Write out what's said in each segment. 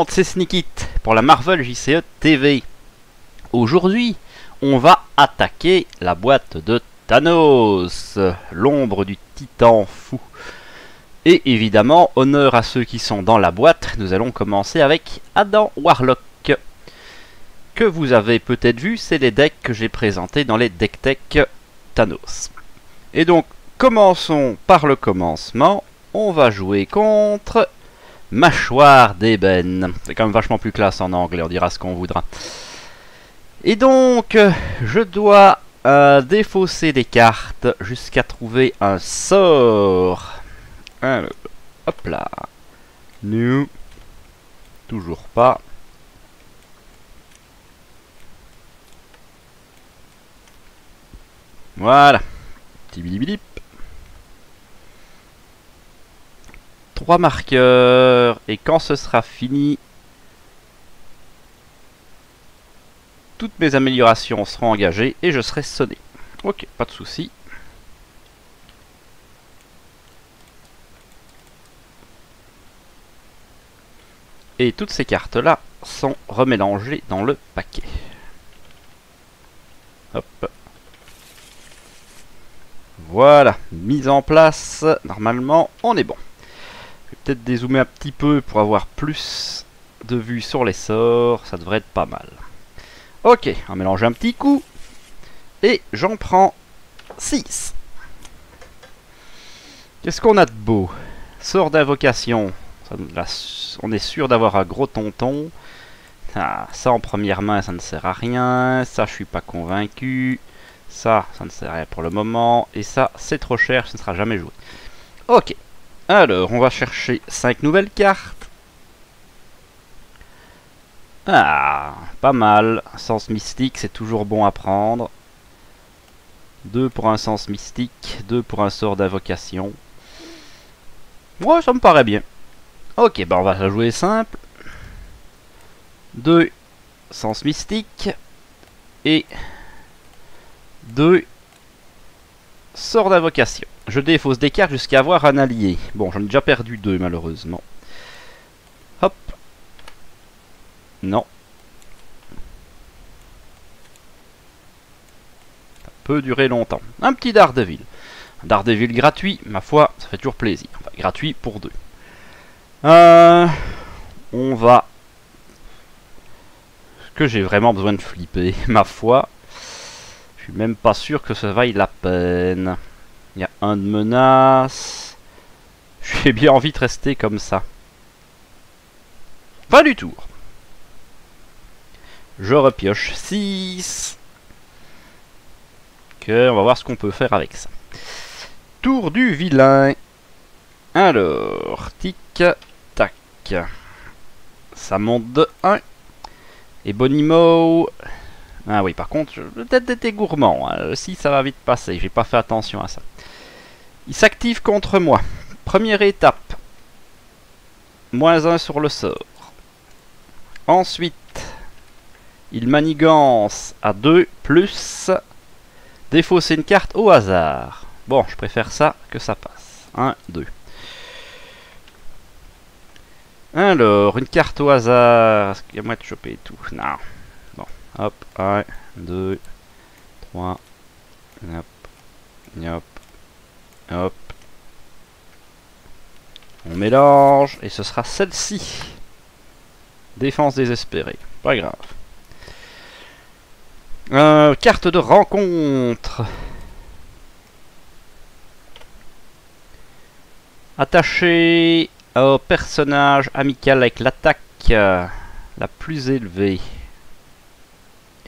C'est Sneakit pour la Marvel JCE TV. Aujourd'hui, on va attaquer la boîte de Thanos, l'ombre du titan fou. Et évidemment, honneur à ceux qui sont dans la boîte, nous allons commencer avec Adam Warlock. Que vous avez peut-être vu, c'est les decks que j'ai présentés dans les Deck Tech Thanos. Et donc, commençons par le commencement. On va jouer contre Mâchoire d'ébène. C'est quand même vachement plus classe en anglais, on dira ce qu'on voudra. Et donc, je dois défausser des cartes jusqu'à trouver un sort. Alors, hop là. Nous. Toujours pas. Voilà. Petit bilip. 3 marqueurs. Et quand ce sera fini, toutes mes améliorations seront engagées et je serai sonné. Ok, pas de souci. Et toutes ces cartes-là sont remélangées dans le paquet. Hop. Voilà, mise en place. Normalement, on est bon. Je vais peut-être dézoomer un petit peu pour avoir plus de vue sur les sorts. Ça devrait être pas mal. Ok, on va mélanger un petit coup. Et j'en prends 6. Qu'est-ce qu'on a de beau? Sort d'invocation. On est sûr d'avoir un gros tonton. Ah, ça en première main, ça ne sert à rien. Ça, je suis pas convaincu. Ça ne sert à rien pour le moment. Et ça, c'est trop cher, ce ne sera jamais joué. Ok. Alors, on va chercher 5 nouvelles cartes. Ah, pas mal. Sens mystique, c'est toujours bon à prendre. 2 pour un sens mystique, 2 pour un sort d'invocation. Ouais, ça me paraît bien. Ok, bah on va la jouer simple. 2 sens mystique et 2 sorts d'invocation. Je défausse des cartes jusqu'à avoir un allié. Bon, j'en ai déjà perdu 2 malheureusement. Hop. Non. Ça peut durer longtemps. Un petit Daredevil. Un Daredevil gratuit, ma foi, ça fait toujours plaisir. Enfin, gratuit pour 2. On va... Est-ce que j'ai vraiment besoin de flipper? Ma foi, je suis même pas sûr que ça vaille la peine. Il y a un de menace. J'ai bien envie de rester comme ça. Pas du tout. Je repioche 6. Ok, on va voir ce qu'on peut faire avec ça. Tour du vilain. Alors, tic, tac. Ça monte de 1. Et Bonimo. Ah oui, par contre, peut-être été gourmand. Hein. Si, ça va vite passer. J'ai pas fait attention à ça. Il s'active contre moi. Première étape. -1 sur le sort. Ensuite, il manigance à 2 plus. Défausser une carte au hasard. Bon, je préfère ça que ça passe. 1, 2. Alors, une carte au hasard. Est-ce qu'il y a moyen de choper et tout? Non. Bon, hop, 1, 2, 3. Hop, hop, hop. On mélange et ce sera celle-ci. Défense désespérée. Pas grave. Carte de rencontre. Attaché au personnage amical avec l'attaque la plus élevée.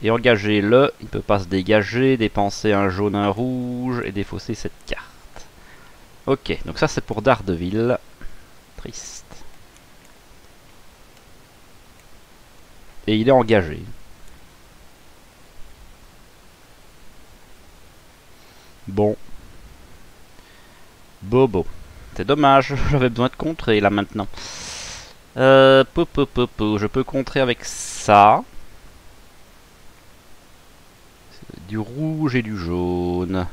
Et engagez-le. Il ne peut pas se dégager. Dépenser un jaune, un rouge. Et défausser cette carte. Ok, donc ça c'est pour Daredevil. Triste. Et il est engagé. Bon. Bobo. C'est dommage, j'avais besoin de contrer là maintenant. Je peux contrer avec ça. Du rouge et du jaune.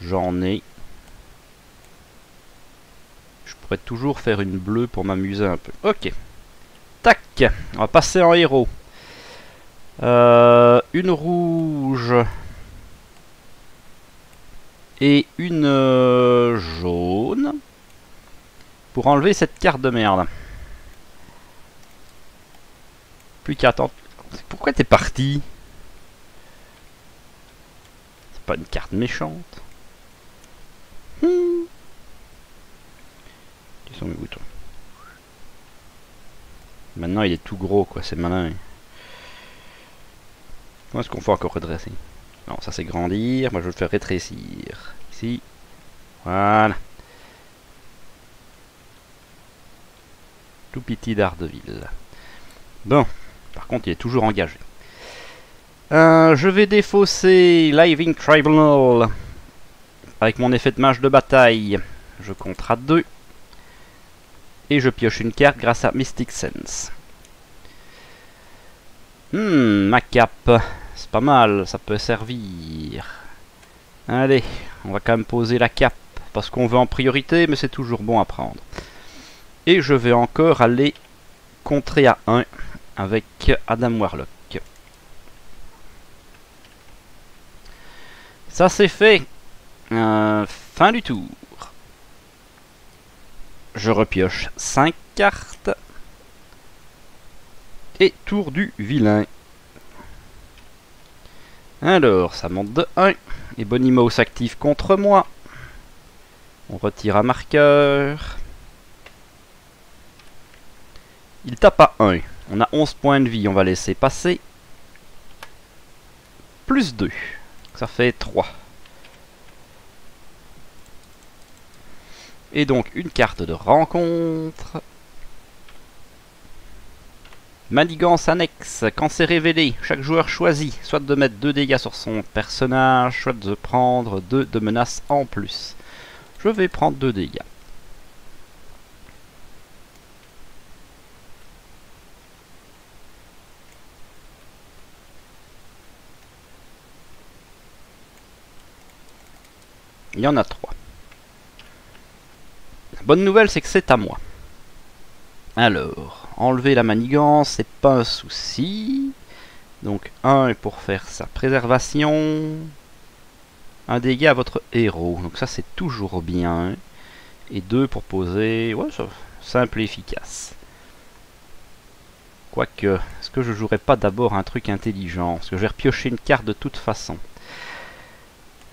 J'en ai. Je pourrais toujours faire une bleue pour m'amuser un peu. Ok. Tac. On va passer en héros. Une rouge. Et une jaune. Pour enlever cette carte de merde. Plus qu'à attendre. Pourquoi t'es parti? C'est pas une carte méchante. Qui sont mes boutons? Maintenant il est tout gros quoi, c'est malin. Comment est-ce qu'on fait encore redresser? Non, ça c'est grandir, moi je veux le faire rétrécir. Ici. Voilà. Tout petit Daredevil. Bon, par contre il est toujours engagé. Je vais défausser Living Tribunal avec mon effet de mage de bataille. Je compte à 2. Et je pioche une carte grâce à Mystic Sense. Ma cape. C'est pas mal, ça peut servir. Allez, on va quand même poser la cape. Parce qu'on veut en priorité, mais c'est toujours bon à prendre. Et je vais encore aller contrer à 1 avec Adam Warlock. Ça c'est fait. Fin du tour. Je repioche 5 cartes. Et tour du vilain. Alors, ça monte de 1. Et Bonimo s'active contre moi. On retire un marqueur. Il tape à 1. On a 11 points de vie, on va laisser passer. Plus 2. Ça fait 3. Et donc une carte de rencontre. Manigance annexe. Quand c'est révélé, chaque joueur choisit soit de mettre 2 dégâts sur son personnage, soit de prendre 2 de menaces en plus. Je vais prendre 2 dégâts. Il y en a 3. La bonne nouvelle, c'est que c'est à moi. Alors, enlever la manigance, c'est pas un souci. Donc 1 pour faire sa préservation. Un dégât à votre héros. Donc ça, c'est toujours bien. Et 2 pour poser... Ouais, ça, simple et efficace. Quoique, est-ce que je jouerais pas d'abord un truc intelligent? Parce que je vais repiocher une carte de toute façon.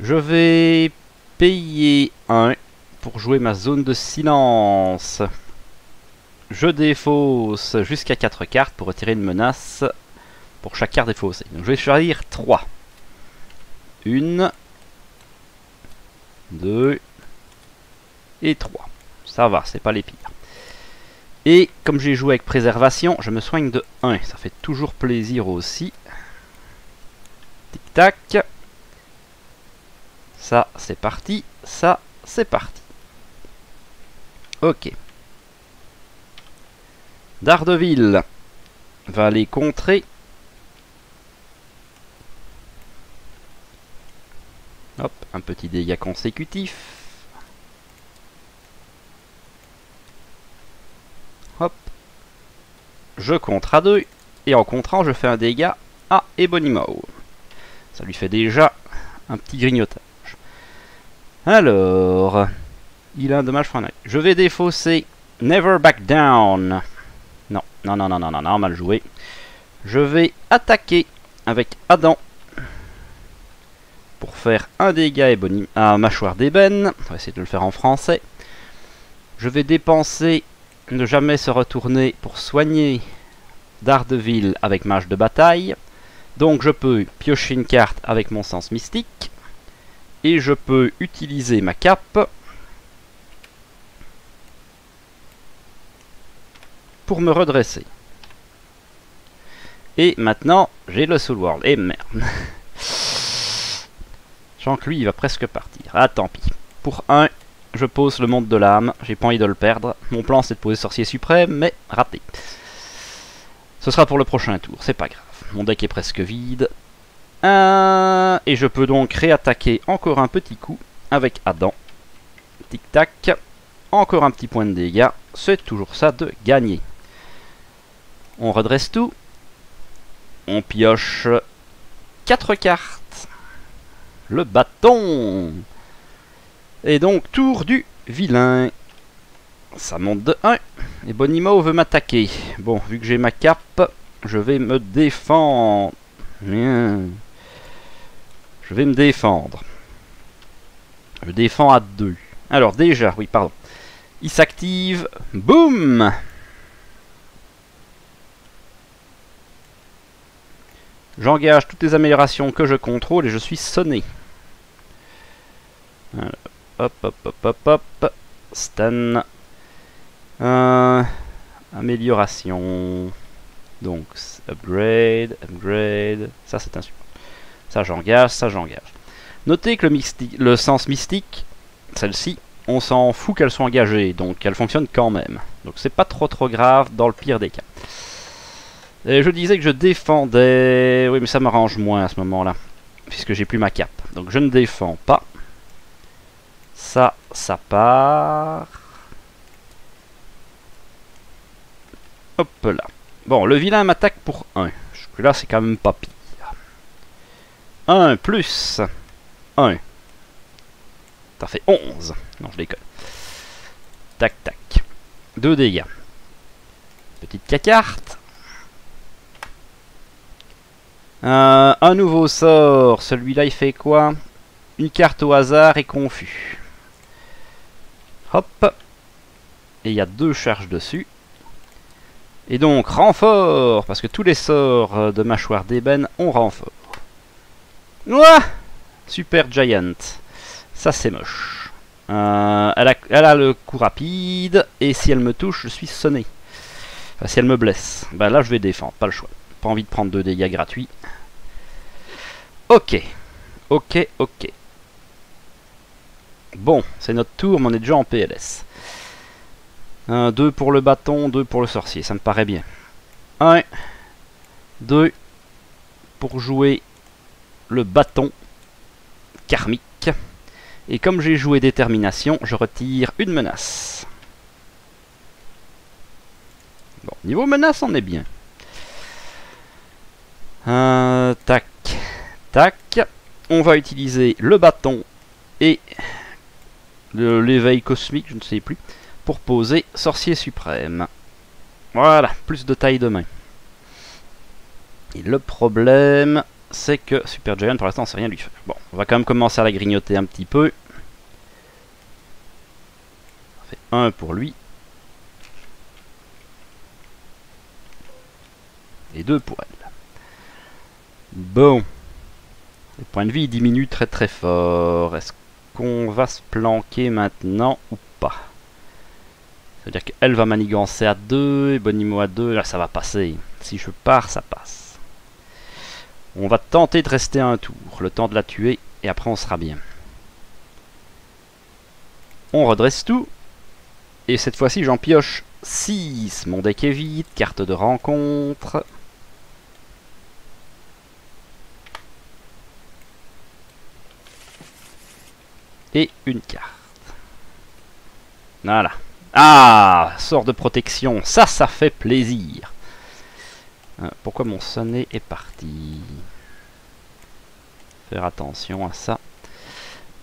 Je vais payer 1 pour jouer ma zone de silence. Je défausse jusqu'à 4 cartes pour retirer une menace pour chaque carte défaussée. Donc je vais choisir 3. 1, 2 et 3. Ça va, c'est pas les pires. Et comme j'ai joué avec préservation, je me soigne de 1. Ça fait toujours plaisir aussi. Tic tac. Ça, c'est parti. Ça, c'est parti. Ok. Daredevil va aller contrer. Hop, un petit dégât consécutif. Hop. Je contre à 2. Et en contrant, je fais un dégât à Ebonimo. Ça lui fait déjà un petit grignotage. Alors, il a un dommage pour un œil. Je vais défausser Never Back Down. Non, non, non, non, non, non, non, mal joué. Je vais attaquer avec Adam pour faire un dégât à mâchoire d'ébène. On va essayer de le faire en français. Je vais dépenser ne jamais se retourner pour soigner Daredevil avec mage de bataille. Donc je peux piocher une carte avec mon sens mystique. Et je peux utiliser ma cape pour me redresser. Et maintenant, j'ai le Soul World. Et merde. Je sens que lui, il va presque partir. Ah, tant pis. Pour 1, je pose le monde de l'âme. J'ai pas envie de le perdre. Mon plan, c'est de poser Sorcier Suprême, mais raté. Ce sera pour le prochain tour, c'est pas grave. Mon deck est presque vide. Et je peux donc réattaquer encore un petit coup avec Adam. Tic tac. Encore un petit point de dégâts. C'est toujours ça de gagner. On redresse tout. On pioche 4 cartes. Le bâton. Et donc, tour du vilain. Ça monte de 1. Et Bonimo veut m'attaquer. Bon, vu que j'ai ma cape, je vais me défendre. Je vais me défendre. Je défends à 2. Alors déjà, oui, pardon. Il s'active. Boum! J'engage toutes les améliorations que je contrôle et je suis sonné. Voilà. Hop, hop, hop, hop, hop. Stun. Amélioration. Donc, upgrade, upgrade. Ça, c'est un support. Ça, j'engage, ça, j'engage. Notez que le sens mystique, celle-ci, on s'en fout qu'elle soit engagée. Donc, elle fonctionne quand même. Donc, c'est pas trop grave dans le pire des cas. Et je disais que je défendais... Oui, mais ça m'arrange moins à ce moment-là. Puisque j'ai plus ma cape. Donc, je ne défends pas. Ça part. Hop là. Bon, le vilain m'attaque pour 1. Là, c'est quand même pas pire. 1 plus 1. Ça fait 11. Non, je déconne. Tac, tac. 2 dégâts. Petite carte. Un nouveau sort. Celui-là, il fait quoi? Une carte au hasard et confus. Hop. Et il y a 2 charges dessus. Et donc, renfort. Parce que tous les sorts de mâchoire d'ébène ont renfort. Ouah! Super Giant. Ça, c'est moche. Elle a le coup rapide. Et si elle me touche, je suis sonné. Enfin, si elle me blesse. Ben là, je vais défendre. Pas le choix. Pas envie de prendre 2 dégâts gratuits. Ok. Ok, ok. Bon, c'est notre tour, mais on est déjà en PLS. 2 pour le bâton, 2 pour le sorcier. Ça me paraît bien. 1, 2 pour jouer le bâton karmique. Et comme j'ai joué détermination, je retire une menace. Bon, niveau menace, on est bien. Tac, tac. On va utiliser le bâton et l'éveil cosmique, je ne sais plus, pour poser sorcier suprême. Voilà, plus de taille de main. Et le problème, c'est que Super Giant, pour l'instant, on ne sait rien lui faire. Bon, on va quand même commencer à la grignoter un petit peu. Ça fait 1 pour lui. Et 2 pour elle. Bon. Le point de vie diminue très fort. Est-ce qu'on va se planquer maintenant ou pas? C'est-à-dire qu'elle va manigancer à 2 et Bonimo à 2. Là, ça va passer. Si je pars, ça passe. On va tenter de rester à un tour. Le temps de la tuer. Et après, on sera bien. On redresse tout. Et cette fois-ci, j'en pioche 6. Mon deck est vide. Carte de rencontre. Et une carte. Voilà. Ah, sort de protection. Ça fait plaisir. Pourquoi mon sonnet est parti? Faire attention à ça.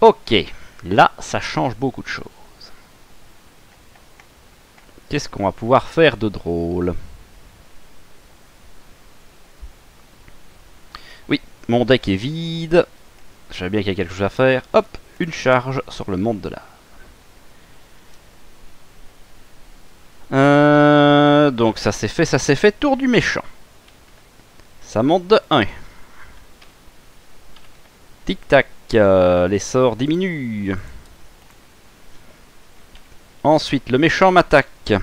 Ok. Là, ça change beaucoup de choses. Qu'est-ce qu'on va pouvoir faire de drôle? Oui, mon deck est vide. Je savais bien qu'il y a quelque chose à faire. Hop, une charge sur le monde de l'art. Donc ça s'est fait. Tour du méchant. Ça monte de 1. Tic-tac, les sorts diminuent. Ensuite, le méchant m'attaque.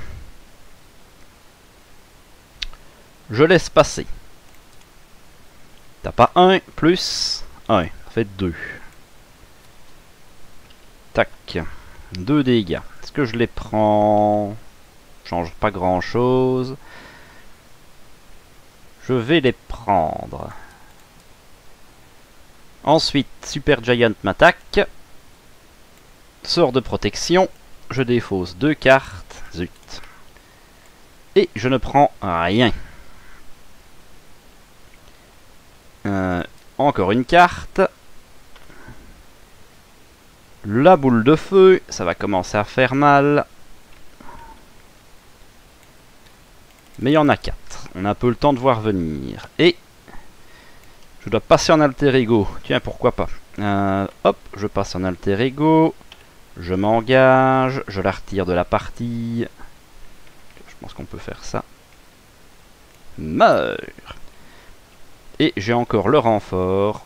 Je laisse passer. T'as pas 1 plus 1. Ça fait 2. Tac. 2 dégâts. Est-ce que je les prends? Change pas grand chose. Je vais les prendre. Ensuite, Super Giant m'attaque. Sort de protection. je défausse 2 cartes. Zut. Et je ne prends rien. Encore une carte. La boule de feu, ça va commencer à faire mal. Mais il y en a 4. On a un peu le temps de voir venir. Et je dois passer en alter ego. Tiens, pourquoi pas. Hop, je passe en alter ego. Je m'engage. Je la retire de la partie. Je pense qu'on peut faire ça. Meurs. Et j'ai encore le renfort.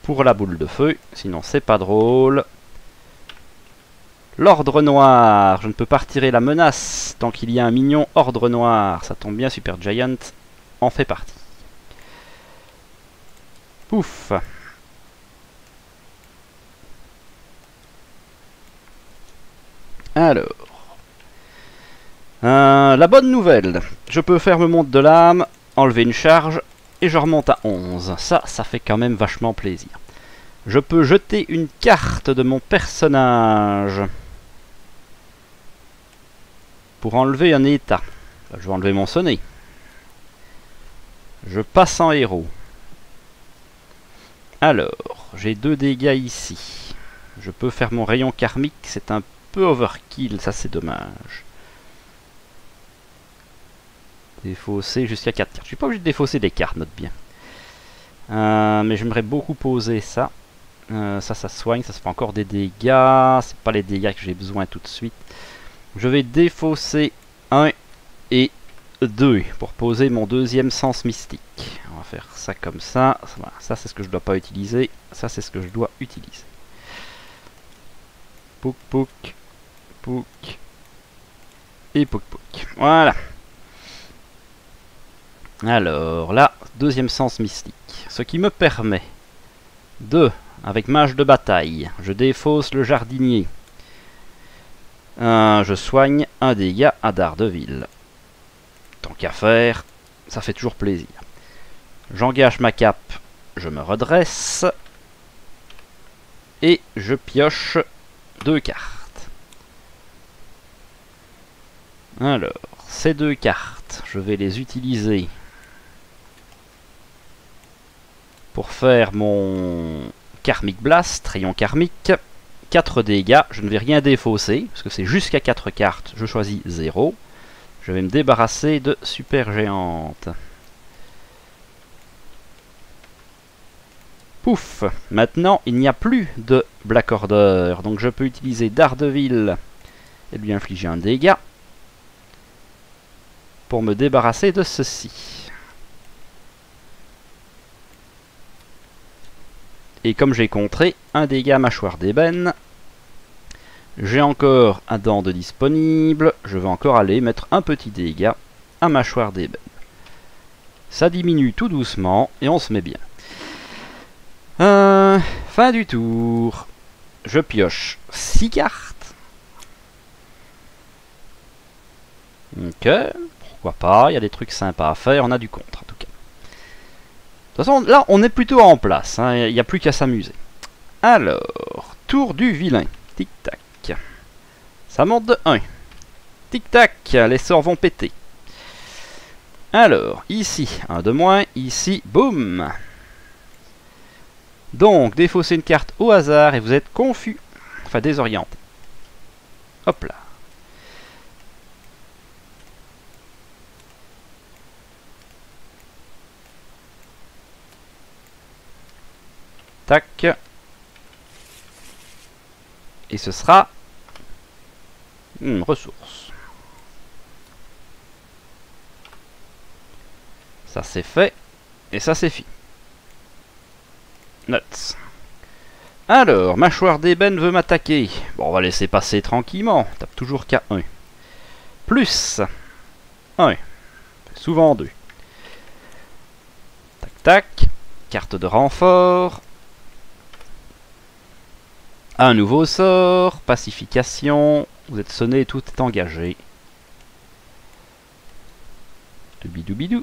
Pour la boule de feu. Sinon, c'est pas drôle. L'ordre noir. Je ne peux pas retirer la menace tant qu'il y a un mignon ordre noir. Ça tombe bien, Super Giant en fait partie. Pouf. Alors. La bonne nouvelle. Je peux faire me monte de l'âme, enlever une charge, et je remonte à 11. Ça fait quand même vachement plaisir. Je peux jeter une carte de mon personnage. Pour enlever un état. Je vais enlever mon sonnet. Je passe en héros. Alors, j'ai 2 dégâts ici. Je peux faire mon rayon karmique. C'est un peu overkill, ça c'est dommage. Défausser jusqu'à 4 cartes. Je suis pas obligé de défausser des cartes, note bien. Mais j'aimerais beaucoup poser ça. Ça soigne, ça se fait encore des dégâts. C'est pas les dégâts que j'ai besoin tout de suite. Je vais défausser 1 et 2 pour poser mon deuxième sens mystique. On va faire ça comme ça. Voilà. Ça c'est ce que je dois pas utiliser. Ça c'est ce que je dois utiliser. Pouk pouk. Pouk. Et pouk pouk. Voilà. Alors là, deuxième sens mystique. Ce qui me permet de, avec mage de bataille, je défausse le jardinier. Je soigne un dégât à Daredevil. Tant qu'à faire, ça fait toujours plaisir. J'engage ma cape, je me redresse. Et je pioche 2 cartes. Alors, ces 2 cartes, je vais les utiliser pour faire mon Karmic Blast, rayon karmique. 4 dégâts, je ne vais rien défausser, parce que c'est jusqu'à 4 cartes, je choisis 0. Je vais me débarrasser de Super Géante. Pouf! Maintenant, il n'y a plus de Black Order, donc je peux utiliser Daredevil et lui infliger un dégât pour me débarrasser de ceci. Et comme j'ai contré un dégât mâchoire d'ébène, j'ai encore un dent de disponible. Je vais encore aller mettre un petit dégât à mâchoire d'ébène. Ça diminue tout doucement et on se met bien. Fin du tour. Je pioche 6 cartes. Ok, pourquoi pas, il y a des trucs sympas à faire, on a du contre en tout cas. De toute façon, là, on est plutôt en place, hein, il n'y a plus qu'à s'amuser. Alors, tour du vilain. Tic-tac. Ça monte de 1. Tic-tac, les sorts vont péter. Alors, ici, un de moins, ici, boum. Donc, défaussez une carte au hasard et vous êtes confus. Enfin, désorienté. Hop là. Tac. Et ce sera une ressource. Ça c'est fait. Et ça c'est fini. Nuts. Alors, mâchoire d'ébène veut m'attaquer. Bon, on va laisser passer tranquillement. Tape toujours K1. Plus 1. Souvent 2. Tac tac. Carte de renfort. Un nouveau sort, pacification, vous êtes sonné et tout est engagé. Doubidou.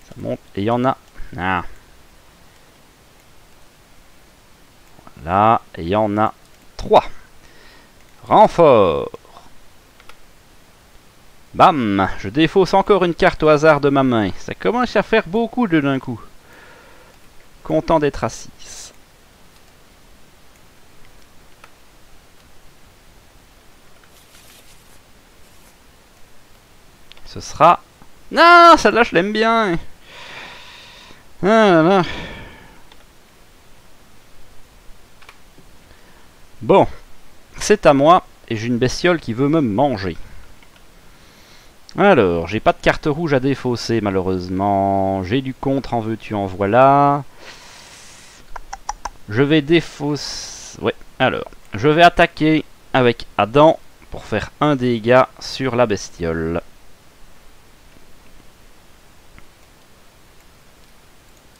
Ça monte et il y en a. Ah. Voilà, et il y en a 3. Renfort. Bam, je défausse encore une carte au hasard de ma main. Ça commence à faire beaucoup de d'un coup. Content d'être à 6. Ce sera... Non, celle-là je l'aime bien. Ah là là. Bon, c'est à moi, et j'ai une bestiole qui veut me manger. Alors, j'ai pas de carte rouge à défausser, malheureusement. J'ai du contre, en veux-tu, en voilà. Je vais défausser... Ouais, alors, je vais attaquer avec Adam pour faire un dégât sur la bestiole.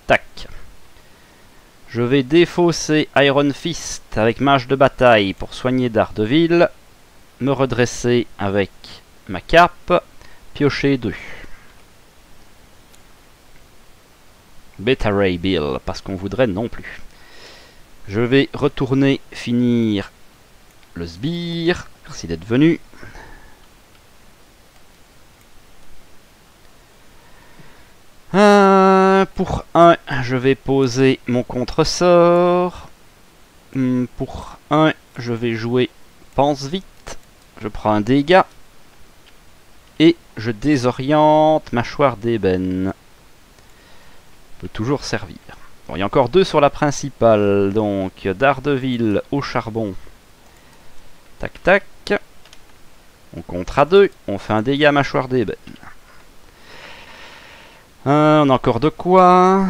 Tac. Je vais défausser Iron Fist avec Mage de bataille pour soigner Daredevil. Me redresser avec ma cape. Piocher 2. Beta Ray Bill, parce qu'on voudrait non plus. Je vais retourner finir le sbire. Merci d'être venu. Pour 1, je vais poser mon contre-sort. Pour 1, je vais jouer Pense vite. Je prends un dégât. Et je désoriente Mâchoire d'ébène. Peut toujours servir. Bon, il y a encore 2 sur la principale. Donc, Daredevil au charbon. Tac, tac. On compte à 2. On fait un dégât Mâchoire d'ébène. On a encore de quoi.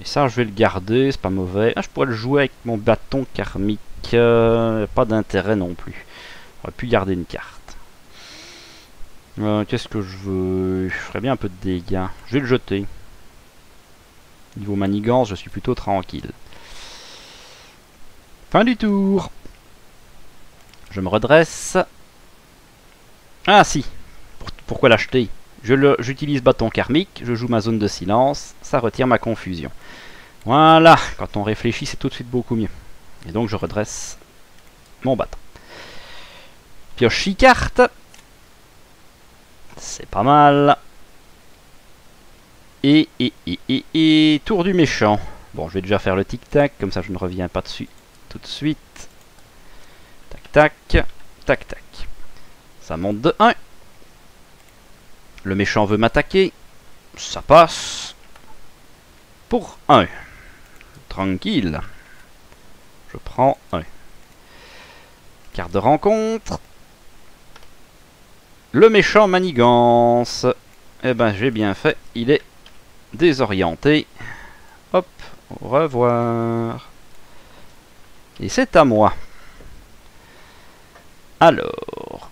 Et ça, je vais le garder. C'est pas mauvais. Ah, je pourrais le jouer avec mon bâton karmique. Pas d'intérêt non plus. J'aurais pu garder une carte. Qu'est-ce que je veux? Je ferais bien un peu de dégâts. Je vais le jeter. Niveau manigance, je suis plutôt tranquille. Fin du tour. Je me redresse. Ah si. Pourquoi l'acheter? J'utilise bâton karmique, je joue ma zone de silence, ça retire ma confusion. Voilà, quand on réfléchit, c'est tout de suite beaucoup mieux. Et donc je redresse mon bâton. Pioche 6 cartes. C'est pas mal. Et tour du méchant. Bon, je vais déjà faire le tic-tac, comme ça je ne reviens pas dessus tout de suite. Tac, tac, tac, tac. Ça monte de 1. Le méchant veut m'attaquer. Ça passe. Pour 1. Tranquille. Je prends 1. Carte de rencontre. Le méchant manigance. Eh ben, j'ai bien fait. Il est désorienté. Hop, au revoir. Et c'est à moi. Alors,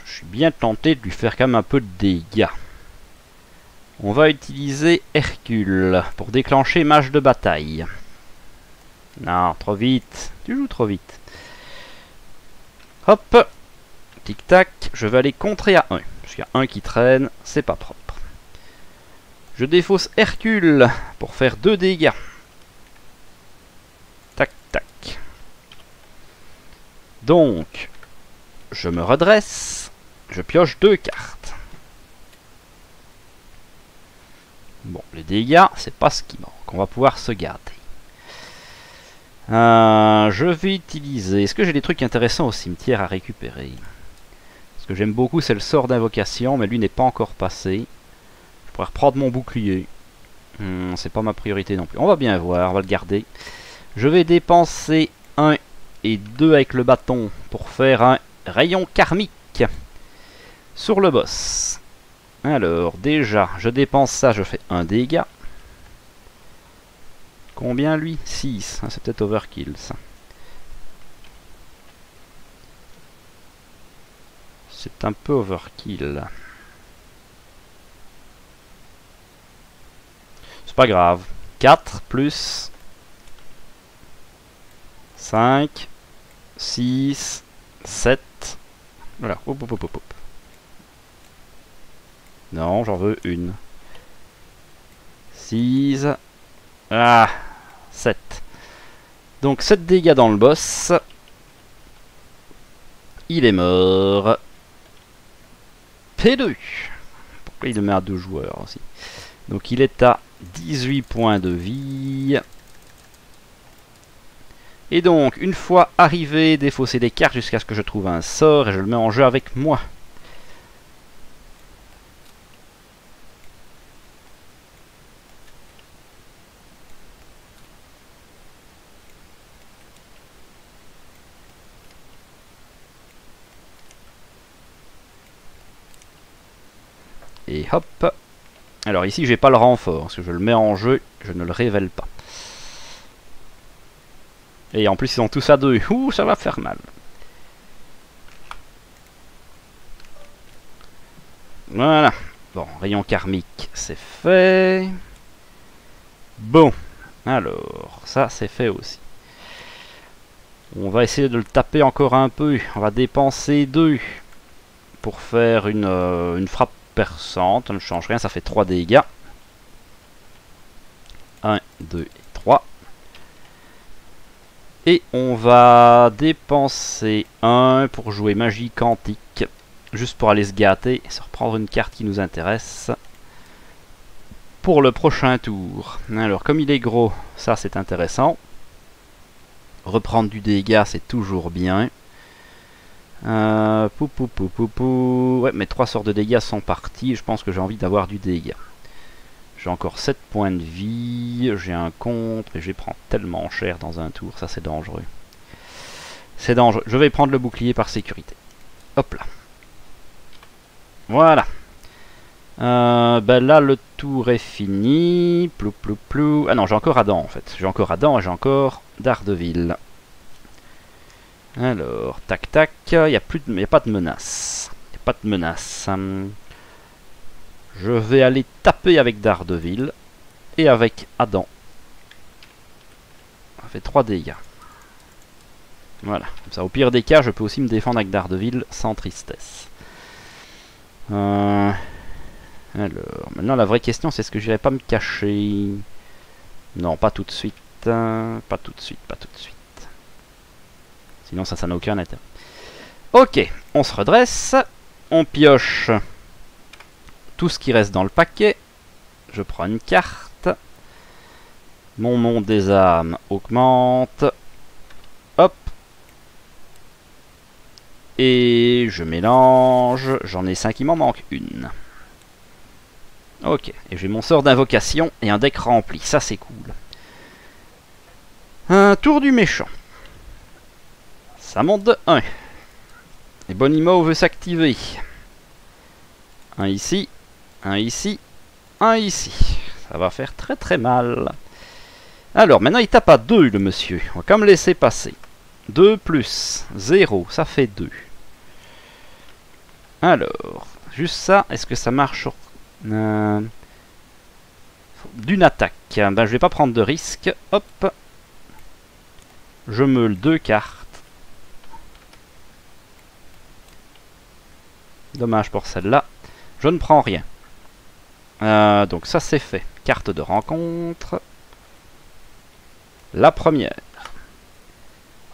je suis bien tenté de lui faire quand même un peu de dégâts. On va utiliser Hercule pour déclencher Mage de bataille. Non, trop vite. Tu joues trop vite. Hop. Tic-tac. Je vais aller contrer à 1. Parce qu'il y a un qui traîne. C'est pas propre. Je défausse Hercule pour faire 2 dégâts. Tac, tac. Donc, je me redresse. Je pioche 2 cartes. Bon, les dégâts, c'est pas ce qui manque. On va pouvoir se garder. Je vais utiliser... Est-ce que j'ai des trucs intéressants au cimetière à récupérer? Ce que j'aime beaucoup, c'est le sort d'invocation, mais lui n'est pas encore passé. Je pourrais reprendre mon bouclier. C'est pas ma priorité non plus. On va bien voir, on va le garder. Je vais dépenser 1 et 2 avec le bâton pour faire un rayon karmique sur le boss. Alors, déjà, je dépense ça, je fais un dégât. Combien lui? 6. C'est peut-être overkill ça. C'est un peu overkill. C'est pas grave. 4 plus 5, 6, 7. Voilà. Hop, hop, hop, hop, hop. Non, j'en veux une. 6. Ah, 7. Donc 7 dégâts dans le boss. Il est mort. P2. Pourquoi il le met à 2 joueurs aussi? Donc il est à 18 points de vie. Et donc, une fois arrivé, défausser des cartes jusqu'à ce que je trouve un sort et je le mets en jeu avec moi. Et hop. Alors ici, j'ai pas le renfort, parce que je le mets en jeu, je ne le révèle pas. Et en plus, ils sont tous à 2. Ouh, ça va faire mal. Voilà. Bon, rayon karmique, c'est fait. Bon. Alors, ça, c'est fait aussi. On va essayer de le taper encore un peu. On va dépenser 2 pour faire une frappe perçante. Ça ne change rien, ça fait 3 dégâts. 1, 2 et 3. Et on va dépenser 1 pour jouer magie quantique. Juste pour aller se gâter et se reprendre une carte qui nous intéresse. Pour le prochain tour. Alors comme il est gros, ça c'est intéressant. Reprendre du dégât c'est toujours bien. Ouais, mes 3 sorts de dégâts sont partis. Je pense que j'ai envie d'avoir du dégât. J'ai encore 7 points de vie, j'ai un contre, et je vais prendre tellement cher dans un tour, ça c'est dangereux. C'est dangereux, je vais prendre le bouclier par sécurité. Hop là. Voilà. Ben là le tour est fini. Plou plou plou. Ah non, j'ai encore Adam en fait. J'ai encore Adam et j'ai encore Daredevil. Alors, tac tac, il n'y a pas de menace. Il n'y a pas de menace. Je vais aller taper avec Daredevil et avec Adam. Ça fait 3 dégâts. Voilà. Comme ça, au pire des cas, je peux aussi me défendre avec Daredevil sans tristesse. Alors, maintenant la vraie question, c'est est-ce que j'irai pas me cacher? Non, pas tout de suite. Pas tout de suite, pas tout de suite. Sinon, ça n'a aucun intérêt. Ok, on se redresse. On pioche tout ce qui reste dans le paquet. Je prends une carte. Mon monde des âmes augmente. Hop. Et je mélange. J'en ai 5, il m'en manque une. Ok, et j'ai mon sort d'invocation et un deck rempli. Ça, c'est cool. Un tour du méchant. Ça monte de 1. Et Bonimo veut s'activer. Un ici. Un ici. Un ici. Ça va faire très très mal. Alors, maintenant il tape à 2 le monsieur. On va quand même laisser passer. 2 plus 0, ça fait 2. Alors, juste ça, est-ce que ça marche sur... d'une attaque. Ben, je vais pas prendre de risque. Hop. Je meule 2 cartes. Dommage pour celle-là. Je ne prends rien. Donc ça c'est fait. Carte de rencontre. La première.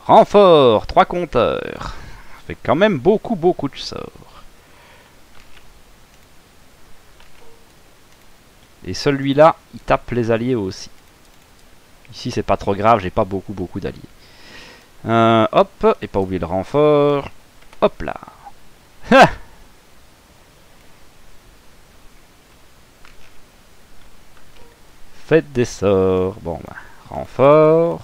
Renfort, 3 compteurs. Ça fait quand même beaucoup de sorts. Et celui-là, il tape les alliés aussi. Ici c'est pas trop grave, j'ai pas beaucoup d'alliés. Hop, et pas oublier le renfort. Hop là. Ha! Faites des sorts. Bon, ben, renfort.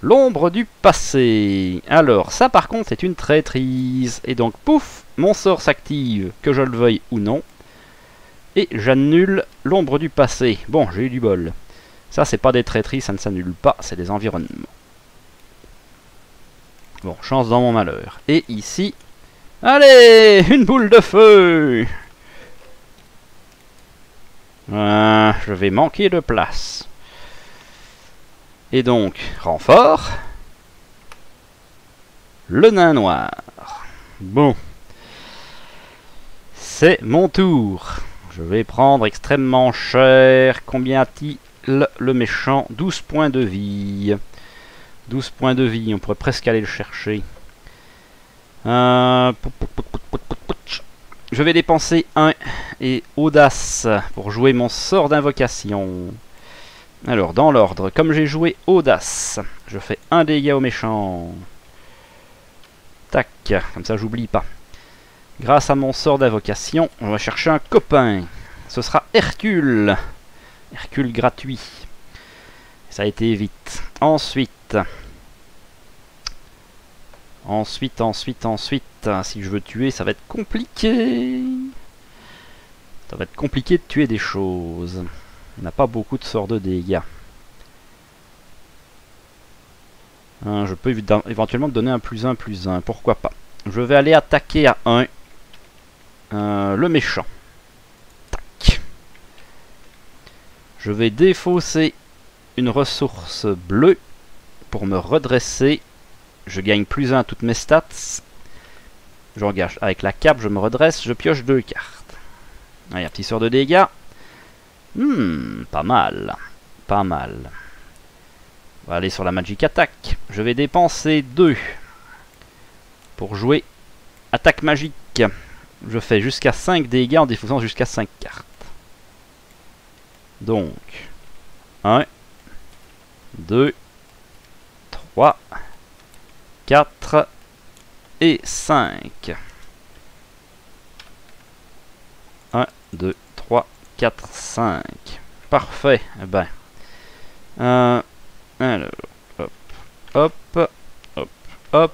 L'ombre du passé. Alors, ça par contre, c'est une traîtrise. Et donc, pouf, mon sort s'active, que je le veuille ou non. Et j'annule l'ombre du passé. Bon, j'ai eu du bol. Ça, c'est pas des traîtrises, ça ne s'annule pas, c'est des environnements. Bon, chance dans mon malheur. Et ici... Allez, une boule de feu! Je vais manquer de place. Et donc, renfort. Le nain noir. Bon. C'est mon tour. Je vais prendre extrêmement cher. Combien a-t-il? le méchant. 12 points de vie. 12 points de vie, on pourrait presque aller le chercher. Je vais dépenser 1 et audace pour jouer mon sort d'invocation. Alors, dans l'ordre, comme j'ai joué audace, je fais 1 dégât au méchant. Tac, comme ça j'oublie pas. Grâce à mon sort d'invocation, on va chercher un copain. Ce sera Hercule. Hercule gratuit. Ça a été vite. Ensuite, si je veux tuer, ça va être compliqué. Ça va être compliqué de tuer des choses. On n'a pas beaucoup de sorts de dégâts. Je peux éventuellement donner un +1/+1, pourquoi pas. Je vais aller attaquer à 1 le méchant. Tac. Je vais défausser une ressource bleue pour me redresser. Je gagne +1 à toutes mes stats. J'engage avec la cape, je me redresse, je pioche 2 cartes. Allez, un petit sort de dégâts. Pas mal. Pas mal. On va aller sur la Magic Attack. Je vais dépenser 2 pour jouer attaque magique. Je fais jusqu'à 5 dégâts en défaussant jusqu'à 5 cartes. Donc, 1, 2, 3, 4 et 5. 1, 2, 3, 4, 5. Parfait. Eh ben, alors, hop, hop, hop, hop.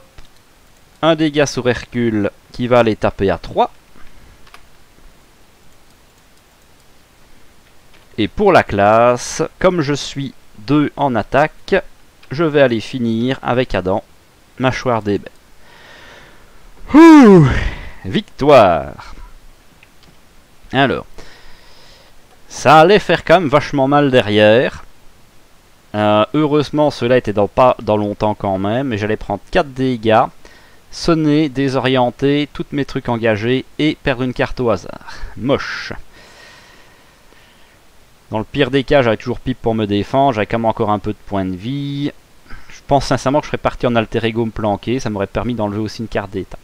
Un dégât sur Hercule qui va aller taper à 3. Et pour la classe, comme je suis 2 en attaque, je vais aller finir avec Adam, mâchoire d'ébène. Victoire. Alors, ça allait faire quand même vachement mal derrière. Heureusement, cela était pas dans longtemps quand même, mais j'allais prendre 4 dégâts, sonner, désorienter, tous mes trucs engagés et perdre une carte au hasard. Moche. Dans le pire des cas, j'avais toujours Pipe pour me défendre, j'avais quand même encore un peu de points de vie. Je pense sincèrement que je serais parti en alter ego me planquer, ça m'aurait permis d'enlever aussi une carte d'état.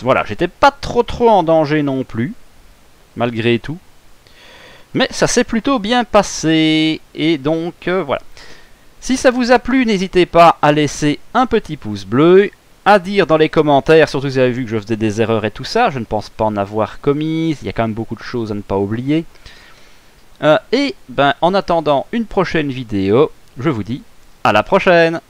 Voilà, j'étais pas trop en danger non plus, malgré tout. Mais ça s'est plutôt bien passé, et donc voilà. Si ça vous a plu, n'hésitez pas à laisser un petit pouce bleu, à dire dans les commentaires, surtout si vous avez vu que je faisais des erreurs et tout ça, je ne pense pas en avoir commises, il y a quand même beaucoup de choses à ne pas oublier. Et ben, en attendant une prochaine vidéo, je vous dis à la prochaine!